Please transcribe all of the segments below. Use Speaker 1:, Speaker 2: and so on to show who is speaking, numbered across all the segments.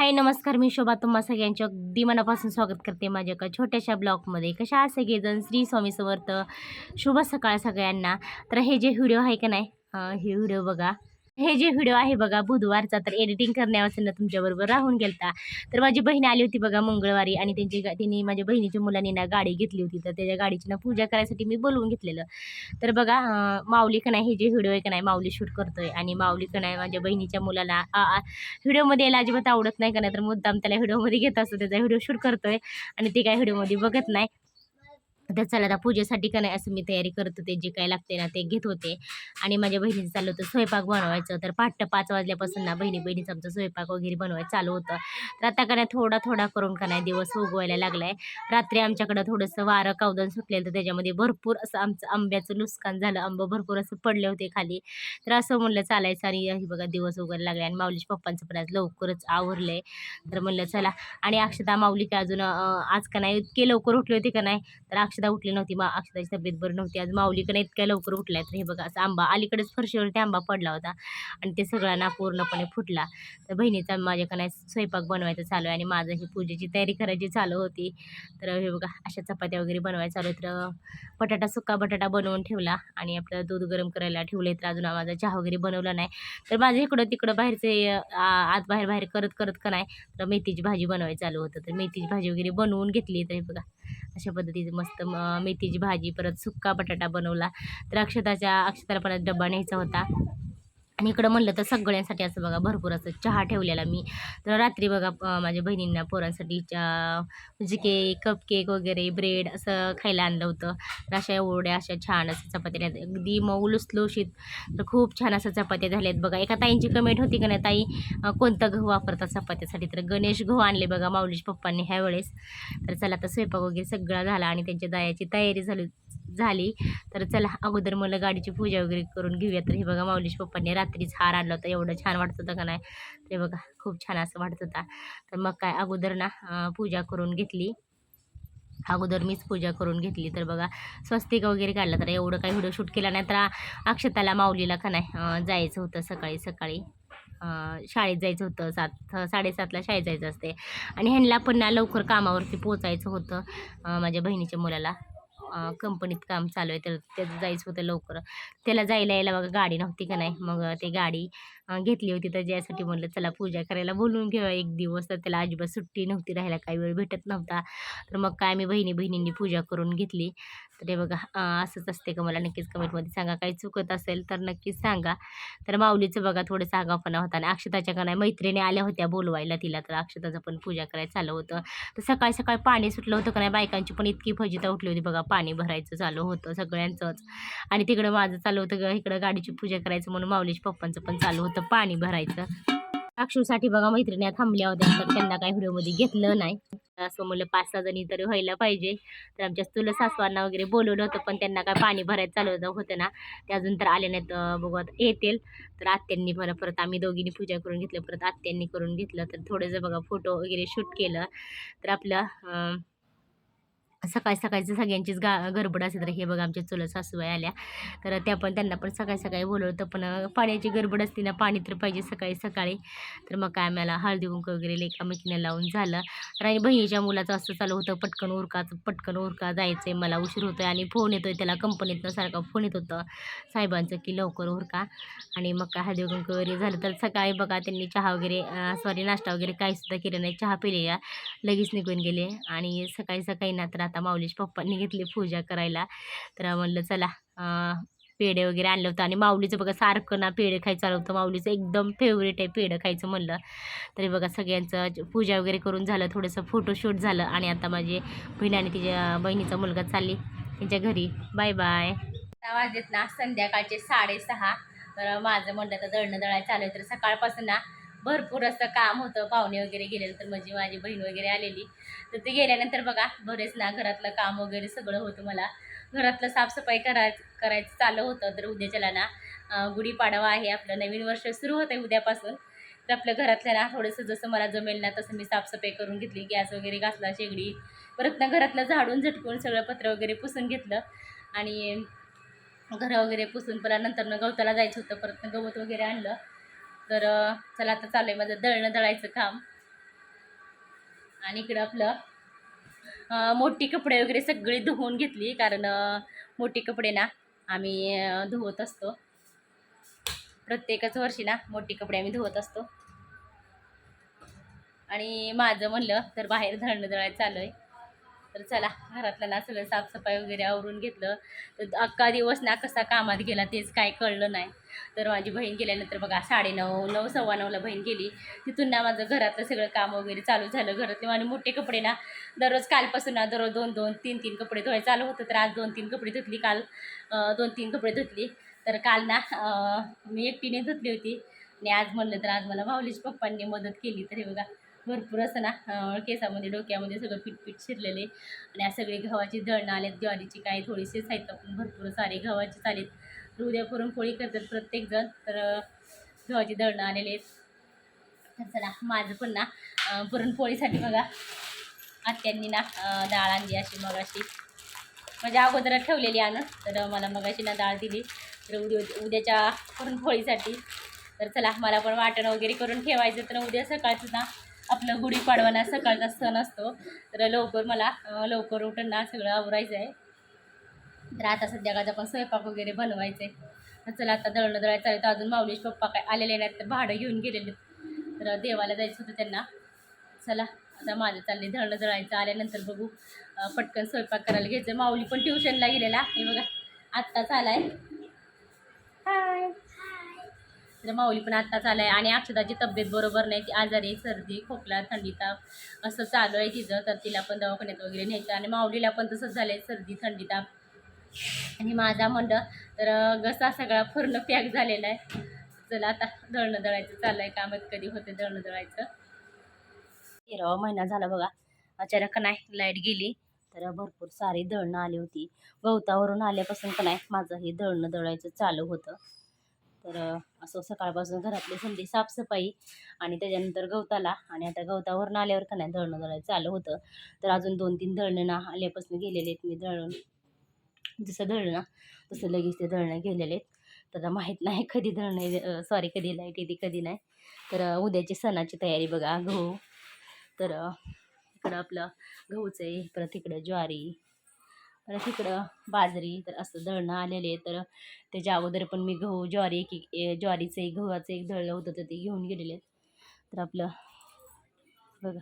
Speaker 1: हाय नमस्कार, मी शोभा तुम्हा सगळ्यांचे अगदी मनापासून स्वागत करते माझ्या एका छोट्याशा ब्लॉगमध्ये. कशा आहात सगळेजण? श्री स्वामी समर्थ. शुभ सकाळ सगळ्यांना. तर हे जे व्हिडिओ आहे का नाही, हे व्हिडिओ बघा. हे जे व्हिडिओ आहे बघा बुधवारचा, तर एडिटिंग करण्यापासून तुमच्याबरोबर राहून गेलता. तर माझी बहीण आली होती बघा मंगळवारी, आणि तिने माझ्या बहिणीच्या मुलांनी ना गाडी घेतली होती, तर त्याच्या गाडीची ना पूजा करायसाठी मी बोलवून घेतलेलं. तर बघा माऊली का नाही, हे जे व्हिडिओ आहे का नाही, माऊली शूट करतोय, आणि माऊली का नाही माझ्या बहिणीच्या मुलाला व्हिडिओमध्ये यायला अजिबात आवडत नाही का नाही, तर मुद्दाम त्याला व्हिडिओमध्ये घेत असतो, त्याचा व्हिडिओ शूट करतोय आणि ते काय व्हिडिओमध्ये बघत नाही. तर चला आता पूजेसाठी का नाही असं मी तयारी करत होते, जे काय लागते ना ते घेत होते. आणि माझ्या बहिणीचं चाललं होतं स्वयंपाक बनवायचं. तर पहाटे 5 वाजल्यापासून ना बहिणीचं आमचं स्वयंपाक वगैरे बनवायचं चालू होतं. तर आता का नाही थोडा थोडा करून का नाही दिवस उगवायला लागलाय. रात्री आमच्याकडं थोडंसं वारं कावदन सुटलेलं, तर त्याच्यामध्ये भरपूर असं आमचं आंब्याचं नुकसान झालं. आंबं भरपूर असं पडले होते खाली. तर असं म्हणलं चालायचं, आणि हे बघा दिवस उगायला लागले, आणि माऊलीच्या पप्पांचं पण आज लवकरच आवरलंय. तर म्हणलं चला. आणि अक्षता माऊली काय अजून आज का नाही इतके लवकर उठले होते का नाही, तर अक्षता उठली नव्हती. अक्षताची तब्येत बरी नव्हती. आज माऊली का नाही इतक्या लवकर उठलाय. तर हे बघा असं आंबा अलीकडेच फरशीवरती आंबा पडला होता, आणि ते सगळा ना पूर्णपणे फुटला. तर बहिणीचा माझ्या का नाही स्वयंपाक बनवायचा चालू आहे, आणि माझं ही पूजेची तयारी करायची चालू होती. तर हे बघा अशा चपात्या वगैरे बनवायला चालू आहेत. सुका बटाटा बनवून ठेवला, आणि आपलं दूध गरम करायला ठेवले. तर अजून माझा चहा वगैरे बनवला नाही. तर माझं इकडं तिकडं बाहेरचे आत बाहेर बाहेर करत करत का नाही, तर मेथीची भाजी बनवायला चालू होतं. तर मेथीची भाजी वगैरे बनवून घेतली. तर हे बघा अशा पद्धतीचं मस्त मेथीची भाजी, परत सुक्का बटाटा बनवला. तर अक्षताला पण डब्बा न्यायचा होता. आणि इकडं म्हणलं तर सगळ्यांसाठी असं बघा भरपूर असं चहा ठेवलेला मी. तर रात्री बघा माझ्या बहिणींना पोरांसाठी म्हणजे कपकेक वगैरे ब्रेड असं खायला आणलं होतं. तर अशा एवढ्या अशा छान असं चपात्या अगदी मऊ लुसलुशीत. तर खूप छान असं चपात्या झाल्यात बघा. एका ताईंची कमेंट होती का नाही, ताई कोणता गहू वापरतात चपात्यासाठी, तर गणेश गहू आणले बघा माऊलीच्या पप्पांनी ह्या वेळेस. तर चला आता स्वयंपाक वगैरे सगळा झाला, आणि त्यांच्या जायची तयारी झाली. तर चला अगोदर मला गाडीची पूजा वगैरे करून घेऊया. तर हे बघा माऊलीच्या पप्पांनी रात्रीच हार आणला होता, एवढं छान वाटत होतं का नाही, ते बघा खूप छान असं वाटत होता. तर मग काय अगोदर ना पूजा करून घेतली. अगोदर मीच पूजा करून घेतली. तर बघा स्वस्तिक वगैरे काढलं. तर एवढं काही व्हिडिओ शूट केला नाही. तर अक्षताला माऊलीला का नाही जायचं होतं सकाळी सकाळी. शाळेत जायचं होतं. 7:30ला शाळेत जायचं असते, आणि ह्यांना पण ना लवकर कामावरती पोचायचं होतं. माझ्या बहिणीच्या मुलाला कंपनीत काम चालू आहे, तर त्याचं जायचं होतं लवकर. त्याला जायला यायला बघा गाडी नव्हती का नाही, मग ते गाडी घेतली होती. तर ज्यासाठी म्हणलं चला पूजा करायला बोलवून घेऊया एक दिवस. तर त्याला अजिबात सुट्टी नव्हती, राहायला काही वेळ भेटत नव्हता. तर मग काय मी बहिणींनी पूजा करून घेतली. तर हे बघा असंच असते का, मला नक्कीच कमेंटमध्ये सांगा. काही चुकत असेल तर नक्कीच सांगा. तर माऊलीचं बघा थोडंसं आगाऊपणा होता, आणि अक्षताच्या का नाही मैत्रिणी आल्या होत्या बोलवायला तिला. तर अक्षताचं पण पूजा करायला चालू होतं. तर सकाळी सकाळी पाणी सुटलं होतं का नाही, बायकांची पण इतकी फजिता उठली होती बघा. पाणी भरायचं चालू होतं सगळ्यांचंच, आणि तिकडं माझं चालू होतं इकडं गाडीची पूजा करायचं म्हणून माऊलीच्या पप्पांचं पण चालू होतं पाणी भरायचं. अक्षूसाठी बघा मैत्रिणी थांबल्या होत्या, तर त्यांना काही व्हिडिओमध्ये घेतलं नाही. असं म्हणलं 5-6 जणी तरी व्हायला पाहिजे. तर आमच्या चुलत सासवांना वगैरे बोलवलं होतं, पण त्यांना काय पाणी भरायचं चालू होतं ना, ते अजून तर आले नाहीत. बघू आता येतील. तर आत्यांनी परत आम्ही दोघींनी पूजा करून घेतलं, परत आत्यांनी करून घेतलं. तर थोडंसं बघा फोटो वगैरे शूट केलं. तर आपलं सकाळी सकाळची सगळ्यांचीच गडबड असते. तर हे बघा आमच्या चुलत सासूबाई आल्या. तर त्यांना पण सकाळी सकाळी बोलवतं, पण पाण्याची गडबड असते ना, पाणी तर पाहिजे सकाळी सकाळी. तर मग काय आम्हाला हळदी कुंकू वगैरे एकामेकींना लावून झालं. तर आणि बहिणीच्या मुलाचं असं चालू होतं, पटकन उरका जायचंय, मला उशीर होतोय. आणि फोन येतोय त्याला कंपनीतनं सारखा फोन येत होतं साहेबांचं, की लवकर उरका. आणि मग काय हळदी कुंकू वगैरे झालं. तर सकाळी बघा त्यांनी चहा वगैरे नाश्ता वगैरे काही सुद्धा केलं नाही, चहा पिलेला लगेच निघून गेले. आणि सकाळी सकाळी ना तर आता माऊलीच्या पप्पांनी घेतली पूजा करायला. तर म्हणलं चला पेढे वगैरे आणलं होतं, आणि माऊलीचं बघा सारखं ना पेढे खायचं चालू होतं. माऊलीचं एकदम फेवरेट आहे पेढं खायचं म्हणलं. तरी बघा सगळ्यांचं पूजा वगैरे करून झालं, थोडंसं फोटोशूट झालं, आणि आता माझी बहीण आणि तिच्या बहिणीचा मुलगा चालली त्यांच्या घरी. Bye bye. वाजलेत ना संध्याकाळचे 6:30. तर माझं म्हणलं तर दळणं दळायला चालू आहे. तर सकाळपासून ना भरपूर असं काम होतं, पाहुणे वगैरे गेलेलं. तर माझी बहीण वगैरे आलेली. तर ते गेल्यानंतर बघा बरेच ना घरातलं काम वगैरे सगळं होतं. मला घरातलं साफसफाई करायचं चालू होतं. तर उद्याच्याला ना गुढीपाडवा आहे, आपलं नवीन वर्ष सुरू होतं आहे उद्यापासून. तर आपल्या घरातल्या ना थोडंसं जसं मला जमेल ना तसं मी साफसफाई करून घेतली. गॅस वगैरे घासला, शेगडी, परत ना घरातलं झाडून झटकून सगळं पत्र वगैरे पुसून घेतलं. आणि घरं वगैरे पुसून परत नंतर गवताला जायचं होतं, परत गवत वगैरे आणलं. तर चला आता चालू आहे माझं दळणं दळायचं काम. आणि इकडं आपलं मोठी कपडे वगैरे सगळी धुवून घेतली, कारण मोठी कपडे ना आम्ही धुवत असतो प्रत्येकच वर्षी ना, मोठी कपडे आम्ही धुवत असतो. आणि माझं म्हणलं तर बाहेर दळणं दळायला चालू आहे. तर चला, घरातलं ना सगळं साफसफाई वगैरे आवरून घेतलं. तर अख्खा दिवस ना कसा कामात गेला तेच काय कळलं नाही. तर माझी बहीण गेल्यानंतर बघा 9:30 9 9:15ला बहीण गेली. तिथून ना माझं घरातलं सगळं काम वगैरे चालू झालं. घरातले आणि मोठे कपडे ना दररोज कालपासून ना दररोज 2-2 3-3 कपडे धुवायला चालू होतं. तर आज 2-3 कपडे धुतली, काल 2-3 कपडे धुतली. तर काल ना मी एकटीने धुतली होती आणि आज म्हणलं तर आज मला माऊलीच्या पप्पांनी मदत केली. तर हे बघा भरपूर असं ना केसामध्ये डोक्यामध्ये सगळं पीठ शिरलेले आणि आज सगळे गव्हाची दळणं आलेत. ज्वारीची काही थोडीशीच आहेत, पण भरपूर सारे गव्हाचीच आलेत. तर उद्या पुरणपोळी करतात प्रत्येकजण. तर गव्हाची दळणं आलेले आहेत. तर चला, माझं पण ना पुरणपोळीसाठी बघा आत्यांनी ना डाळ आणली अशी मगाशी, माझ्या अगोदर ठेवलेली आणत. तर मला मगाशी ना डाळ दिली तर उद्याच्या पुरणपोळीसाठी. तर चला, मला पण वाटण वगैरे करून ठेवायचं. तर उद्या सकाळचं ना आपलं गुढीपाडवा ना सकाळचा सण असतो. तर लवकर मला लवकर उठून ना सगळं आवरायचं आहे. तर आता संध्याकाळचा पण स्वयंपाक वगैरे बनवायचं आहे. तर चला, आता दळणं दळायचं आहे. तर अजून माऊलीचे पप्पा काय आलेले नाहीत, तर भाडं घेऊन गेलेले. तर देवाला जायचं होतं त्यांना. चला, आता माझं चालले दळणं दळायचं. आल्यानंतर बघू पटकन स्वयंपाक करायला घ्यायचं. माऊली पण ट्युशनला गेलेला, हे बघा आत्ताच आलाय. हाय. तर माऊली पण आत्ताच आलाय. आणि अक्षताची तब्येत बरोबर नाही, ती आजारी, सर्दी खोकला थंडी ताप असं चालू आहे तिचं. तर तिला पण दवाखान्यात वगैरे न्यायचं. आणि माऊलीला पण तसंच झालंय, सर्दी थंडी ताप. आणि माझा म्हणलं तर घसा सगळा पूर्ण पॅक झालेला आहे. चला, आता दळणं दळायचं चाललंय. कामात कधी होते दळणं दळायचं. 13वा महिना झाला बघा. अचानक नाही लाईट गेली. तर भरपूर सारी दळणं आली होती. गवतावरून आल्यापासून का नाही माझं हे दळणं दळायचं चालू होतं. तर असं सकाळपासून घरातली समधी साफसफाई आणि त्याच्यानंतर गवताला, आणि आता गवतावरून आल्यावर का नाही दळणं दळायचं चालू होतं. तर अजून 2-3 दळणं ना आल्यापासून गेलेले आहेत. मी दळण जसं दळलं ना तसं लगेच ते दळणं गेलेले आहेत. तर माहीत नाही कधी दळणं सॉरी कधी लाईट येते कधी नाही. तर उद्याची सणाची तयारी बघा. गहू, तर इकडं आपलं गहूचं आहे, परत इकडं ज्वारी, परत इकडं बाजरी. तर असं दळणं आलेले आहे. तर त्याच्या अगोदर पण मी गहू ज्वारी ज्वारीचं एक गव्हाचं एक दळलं होतं, तर ते घेऊन गेलेले आहेत. तर आपलं बघा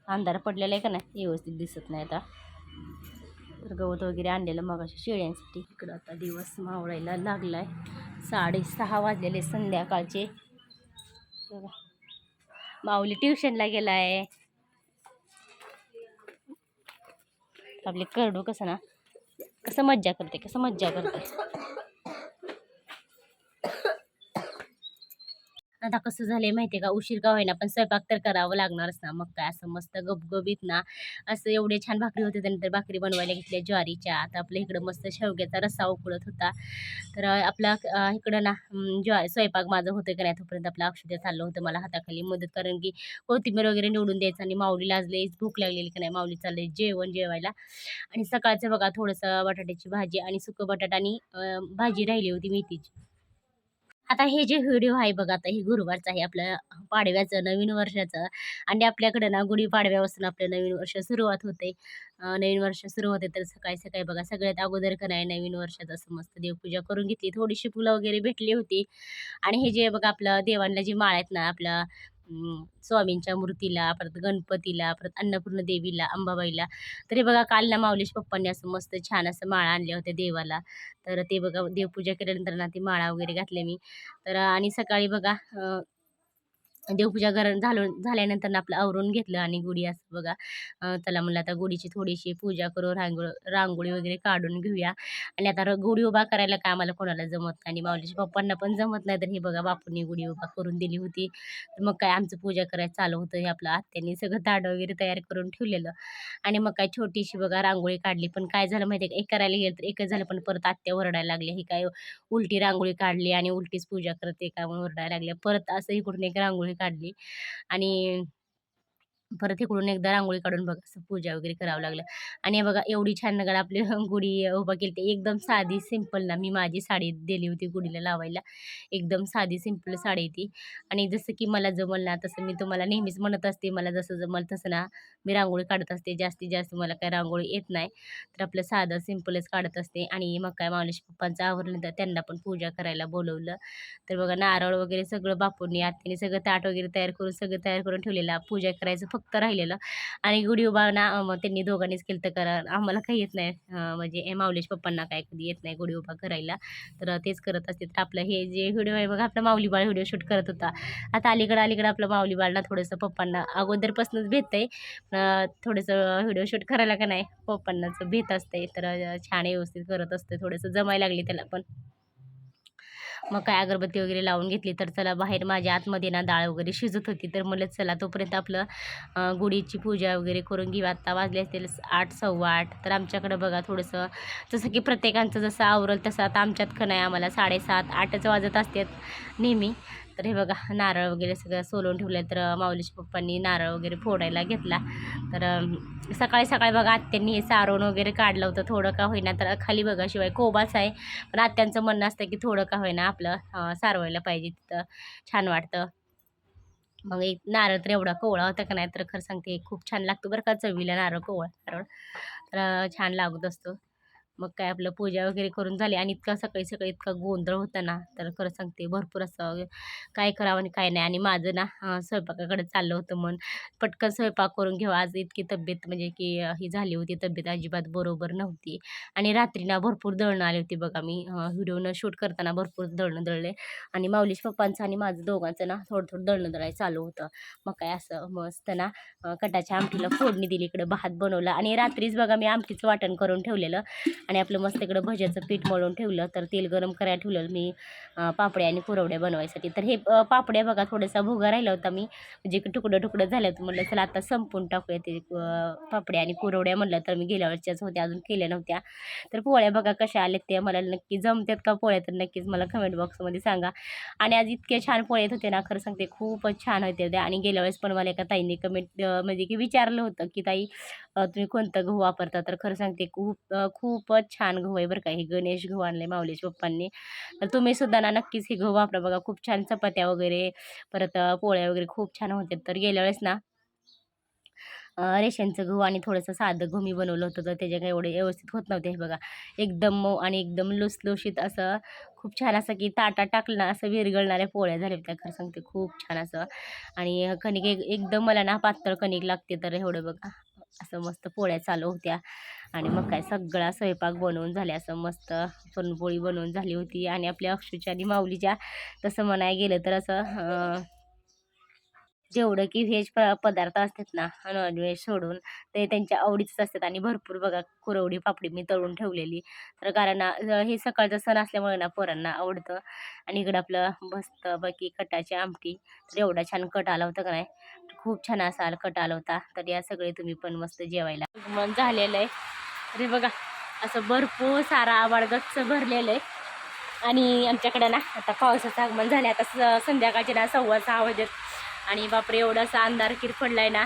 Speaker 1: अंधार पडलेला आहे का नाही, व्यवस्थित दिसत नाही आता. तर गवत वगैरे आणलेलं मग अशा शेळ्यांसाठी. इकडं आता दिवस मावळायला लागलाय. 6:30 वाजलेले संध्याकाळचे. बघा माऊली ट्युशनला गेलाय. आपले करडू कसं ना कसं मज्जा करते, कसं मज्जा करते. आता कसं झालंय माहिती आहे का, उशीर का होईना पण स्वयंपाक तर करावं लागणारच ना. मग काय असं मस्त गबगबीत ना असं एवढे छान भाकरी होते. त्यानंतर भाकरी बनवायला घेतल्या ज्वारीच्या. आता आपल्या इकडं मस्त शेवग्याचा रस्सा उकळत होता. तर आपला इकडं ना स्वयंपाक माझं होतं का नाही तोपर्यंत आपलं अक्षय चाललं होतं मला हाताखाली मदत, कारण की कोथिंबीर वगैरे निवडून द्यायचं. आणि माऊलीला आज लईच भूक लागलेली का नाही, माऊली चाललंय जेवायला. आणि सकाळचं बघा थोडंसं बटाट्याची भाजी आणि सुकं बटाटा आणि भाजी राहिली होती मेथीची. आता हे जे व्हिडिओ आहे बघा, आता हे गुरुवारचं आहे आपलं पाडव्याचं, नवीन वर्षाचं. आणि आपल्याकडं ना गुढीपाडव्यापासून आपलं नवीन वर्ष सुरुवात होते. नवीन वर्ष सुरू होते. तर सकाळी बघा सगळ्यात अगोदर का नाही नवीन वर्षात असं मस्त देवपूजा करून घेतली. थोडीशी फुलं वगैरे भेटली होती. आणि हे जे बघा आपलं देवांना जी माळ आहेत ना आपल्या स्वामींच्या मूर्तीला, परत गणपतीला, परत अन्नपूर्ण देवीला, अंबाबाईला. तर हे बघा काल ना माऊलीच्या पप्पांनी असं मस्त छान असं माळा आणल्या होत्या देवाला. तर ते बघा देवपूजा केल्यानंतर ना ती माळा वगैरे घातल्या मी. तर आणि सकाळी बघा देवपूजा झाल्यानंतर ना आपलं आवरून घेतलं आणि गुढी असं बघा चला म्हणलं आता गुढीची थोडीशी पूजा करू, रांगोळी वगैरे काढून घेऊया. आणि आता गुढी उभा करायला काय आम्हाला कोणाला जमत नाही आणि माऊलीच्या पप्पांना पण जमत नाही. तर हे बघा बापूंनी गुढी उभा करून दिली होती. तर मग काय आमचं पूजा करायचं चालू होतं. हे आपलं आत्यानी सगळं ताट वगैरे तयार करून ठेवलेलं. आणि मग काय छोटीशी बघा रांगोळी काढली. पण काय झालं माहिती आहे का, एक करायला गेलं तर एकच झालं, पण परत आत्या ओरडायला लागल्या, ही काय उलटी रांगोळी काढली आणि उलटीच पूजा करते का, म्हणून ओरडायला लागल्या. परत असं इकडून एक रांगोळी काढली. आणि परत इकडून एकदा रांगोळी काढून बघा असं पूजा वगैरे करावं लागलं. आणि हे बघा एवढी छान नगाड आपली गुढी उभा केली ती एकदम साधी सिंपल ना. मी माझी साडी दिली होती गुढीला लावायला. एकदम साधी सिंपल साडी आहे ती. आणि जसं की मला जमल ना तसं मी तुम्हाला नेहमीच म्हणत असते, मला जसं जमल तसं ना मी रांगोळी काढत असते. जास्तीत जास्त मला काय रांगोळी येत नाही. तर आपलं साधं सिंपलच काढत असते. आणि मग काय माऊलीच्या पप्पांचं आवरलं तर त्यांना पण पूजा करायला बोलवलं. तर बघा नारळ वगैरे सगळं बापूंनी, आत्याने सगळं ताट वगैरे तयार करून सगळं तयार करून ठेवलेलं. पूजा करायचं फक्त राहिलेलं. आणि गुढी उभारणं मग त्यांनी दोघांनीच केलं तर करा. आम्हाला काही येत नाही. म्हणजे माऊलीच्या पप्पांना काय कधी येत नाही गुढी उभा करायला. तर तेच करत असते. तर आपलं हे जे व्हिडिओ आहे बघा, आपला माऊली बाळ व्हिडिओ शूट करत होता. आता अलीकडं आपलं माऊली बाळला थोडंसं पप्पांना अगोदरपासूनच भेटतंय. थोडंसं व्हिडिओ शूट करायला का नाही पप्पांनाच भेट असते. तर छान व्यवस्थित करत असते. थोडंसं जमायला लागली त्याला पण. मग काय अगरबत्ती वगैरे लावून घेतली. तर चला बाहेर माझ्या आतमध्ये ना डाळ वगैरे शिजत होती. तर म्हणलं चला तोपर्यंत आपलं गुढीची पूजा वगैरे करून घेऊ. आत्ता वाजले असतील 8 8:15. तर आमच्याकडं बघा थोडंसं जसं की प्रत्येकांचं जसं आवरल तसं आता आमच्यात का नाही आम्हाला 7:30 8च वाजत असतात नेहमी. तर हे बघा नारळ वगैरे सगळं सोलून ठेवलं. तर माऊलीच्या पप्पांनी नारळ वगैरे फोडायला घेतला. तर सकाळी सकाळी बघा आत्यांनी हे सारवण वगैरे काढलं होतं थोडं का होईना. तर खाली बघा शिवाय कोबाच आहे. पण आत्यांचं म्हणणं असतं की थोडं का होईना आपलं सारवायला पाहिजे, तिथं छान वाटतं. मग एक नारळ तर एवढा कोवळा होता का नाही, तर खरं सांगते खूप छान लागतो बरं का चवीला नारळ, कोवळा नारळ. तर छान लागत असतो. मग काय आपलं पूजा वगैरे करून झाली. आणि इतका सकाळी सकाळी इतका गोंधळ होता ना, तर खरं सांगते भरपूर असं काय करावं आणि काय नाही. आणि माझं ना स्वयंपाकाकडे चाललं होतं मन. पटकन स्वयंपाक करून घेऊ. आज इतकी तब्येत म्हणजे की ही झाली होती, तब्येत अजिबात बरोबर नव्हती. आणि रात्री ना भरपूर दळणं आली होती बघा. मी व्हिडिओनं शूट करताना भरपूर दळणं दळले. आणि माऊलीच्या पप्पांचं आणि माझं दोघांचं ना थोडं थोडं दळणं दळायला चालू होतं. मग काय असं मस्त ना कटाच्या आमटीला फोडणी दिली. इकडं भात बनवला. आणि रात्रीच बघा मी आमटीचं वाटण करून ठेवलेलं. आणि आपलं मस्त इकडं भज्याचं पीठ मळून ठेवलं. तर तेल गरम करायला ठेवलं मी पापड्या आणि कुरवड्या बनवायसाठी. तर हे पापड्या बघा थोडासा भुगा राहिला होता, मी म्हणजे तुकडं तुकडं झालं होतं. म्हटलं चला आता संपून टाकूया ते पापड्या आणि कुरवड्या. म्हटलं तर मी गेल्या वर्षीच्याच होत्या, अजून केल्या नव्हत्या. तर पोळ्या बघा कशा आल्या ते मला नक्की जमतात का पोळ्या, तर नक्कीच मला कमेंट बॉक्समध्ये सांगा. आणि आज इतके छान पोळे येत होते ना, खरं सांगते खूपच छान होते त्या. आणि गेल्या वेळेस पण मला एका ताईने कमेंट म्हणजे की विचारलं होतं की ताई तुम्ही कोणतं गहू वापरता. तर खरं सांगते खूपच छान गहू आहे बरं का. हे गणेश गहू आणले माऊलीच्या पप्पांनी. तर तुम्ही सुद्धा ना नक्कीच हे गहू वापरा बघा. खूप छान चपात्या वगैरे परत पोळ्या वगैरे खूप छान होते. तर गेल्या वेळेस ना रेशनचं गहू आणि थोडंसं साधं गहू मी बनवलं होतं, तर त्याचे काही एवढे व्यवस्थित होत नव्हते. हे बघा एकदम मऊ आणि एकदम लुसलुशीत असं खूप छान असं की ताटात टाकलं ना असं विरघळणाऱ्या पोळ्या झाल्या होत्या. खरं सांगते खूप छान असं. आणि कणिक एकदम मला ना पातळ कणिक लागते. तर एवढं बघा असं मस्त पोळ्या चालू होत्या. आणि मग काय सगळा स्वयंपाक बनवून झाले, असं मस्त पुरणपोळी बनवून झाली होती. आणि आपल्या अक्षूच्या आणि माऊलीच्या तसं म्हणायला गेलं तर असं जेवढं की व्हेज पदार्थ असतात ना नॉनव्हेज सोडून, ते त्यांच्या आवडीचंच असतात. आणि भरपूर बघा कुरवडी पापडी मी तळून ठेवलेली. तर कारण हे सकाळचा सण असल्यामुळे ना पोरांना आवडतं. आणि इकडं आपलं मस्तपैकी कटाची आमटी. तर एवढा छान कट आला होता का नाही, खूप छान असा कट आला होता. तर या सगळे तुम्ही पण मस्त जेवायला मन झालेलं आहे. अरे बघा असं भरपूर सारा आभाळ गच्च भरलेलं आहे. आणि आमच्याकडं ना आता पावसाचं आगमन झालं. आता संध्याकाळचे ना 6:15 वाजत. आणि बापरे एवढासा अंधार पडलाय ना,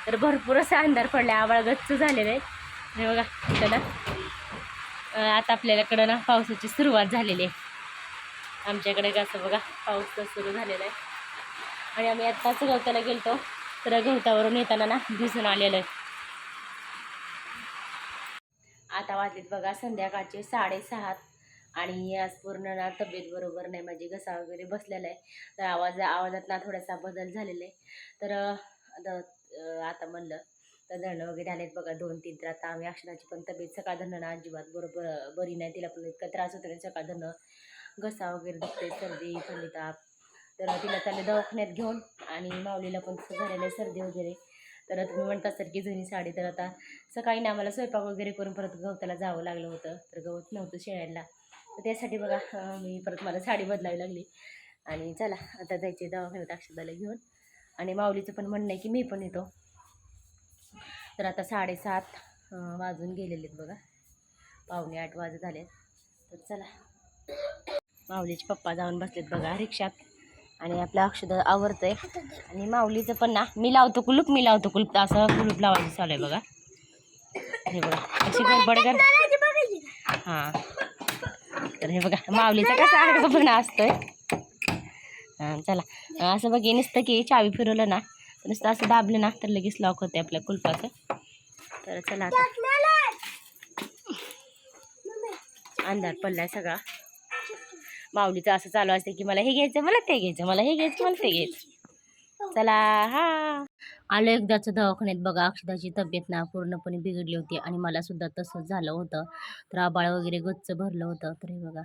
Speaker 1: तर भरपूर असा अंधार पडलाय, आभाळ गच्च झालेलं आहे. आणि बघा इथं ना आता आपल्याकडं ना पावसाची सुरुवात झालेली आहे. आमच्याकडे कसं बघा पाऊस तर सुरू झालेला आहे. आणि आम्ही आत्ताच गवताला गेलतो, तर गवतावरून येताना ना दिसून आलेलं आहे. आता वाजलेत बघा संध्याकाळचे 6:30. आणि आज पूर्ण ना तब्येत बरोबर नाही, माझी घसा वगैरे बसलेला आहे. तर आवाजात ना थोडासा बदल झालेला आहे. तर आता म्हणलं तर धरणं वगैरे आलेत बघा 2-3. तर आता आम्ही अक्षराची पण तब्येत सकाळ धरणं ना अजिबात बरोबर बरी नाही. तिला पण इतका त्रास होतो सकाळ धरणं, घसा वगैरे दुखते, सर्दी थंडी ताप. तर तिला चालले दवाखान्यात घेऊन. आणि माऊलीला पण तसं झालेलं आहे सर्दी वगैरे. तर तुम्ही म्हणता सर की जुनी साडी. तर आता सकाळी ना आम्हाला स्वयंपाक वगैरे करून परत गवताला जावं लागलं होतं. तर गवत नव्हतं शेळ्यांना. तर त्यासाठी बघा मी परत मला साडी बदलावी लागली. आणि चला आता जायचे दवाखान्यात अक्षताला घेऊन. आणि माऊलीचं पण म्हणणं आहे की मी पण येतो. तर आता 7:30 वाजून गेलेले आहेत बघा, 7:45 वाजत झाले. तर चला माऊलीचे पप्पा जाऊन बसलेत बघा रिक्षात. आणि आपलं अक्षद आवरतंय. आणि माऊलीचं पण ना मी लावतो कुलूप असं कुलूप लावायचं चालू आहे बघा. हे बघा कशी गडबड कर. हां तर हे बघा माऊलीचं कसं आहे पण असतंय. हां चला असं बघे नुसतं की चावी फिरवलं ना नुसतं असं दाबलं ना तर लगेच लॉक होते आपल्या कुलपाचं. तर चला आता अंधार पडलाय सगळा. माऊलीचं असं चालू असते की मला हे घ्यायचं मला ते घ्यायचं मला हे घ्यायचं मला ते घ्यायचं. चला हा आलो एकदाचं दवाखान्यात बघा. अक्षदाची तब्येत ना पूर्णपणे बिघडली होती आणि मला सुद्धा तसंच झालं होतं. तर आबाळ वगैरे गच्च भरलं होतं. तर हे बघा